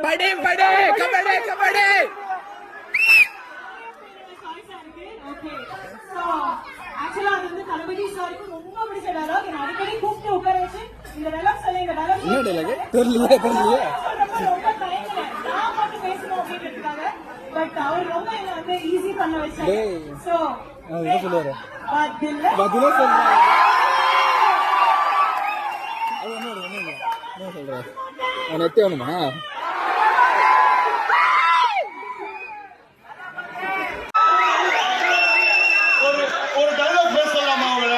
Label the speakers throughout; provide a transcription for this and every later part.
Speaker 1: படே படே கபடே கபடே
Speaker 2: ஆக்சுவலா அது வந்து தளபதி சாருக்கு ரொம்ப பிடிச்ச டயலாக். என்ன அடிக்கடி கூப்பிட்டு உட்கார வச்சு இந்த டயலாக் சொல்லி இந்த டயலாக்
Speaker 1: என்ன டயலாக் தெரியலையே
Speaker 2: ரொம்ப தயங்கல நான் மட்டும் பேசணும் அப்படின்றதுக்காக. பட் அவர் ரொம்ப என்ன வந்து ஈஸி பண்ண வச்சாரு. சோ
Speaker 1: என்ன சொல்லுவாரு
Speaker 2: பதிலே
Speaker 1: சொல்றாரு. அது என்ன சொல்றாரு நெத்தி வேணுமா?
Speaker 3: ஒரு டயலாக் பேச சொல்லலாமா அவங்கள?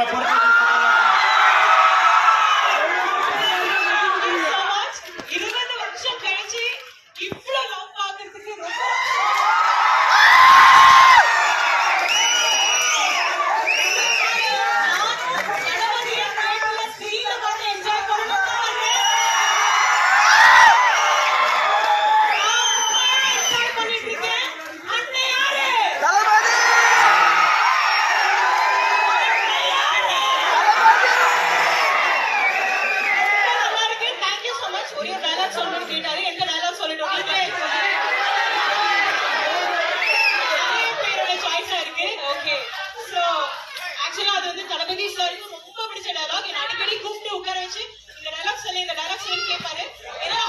Speaker 3: தளபதி சாருக்கு ரொம்ப பிடிச்ச டயலாக். என்ன அடிக்கடி கூப்பிட்டு உட்கார வச்சு இந்த டயலாக் சொல்லி கேட்பாரு. ஏன்னா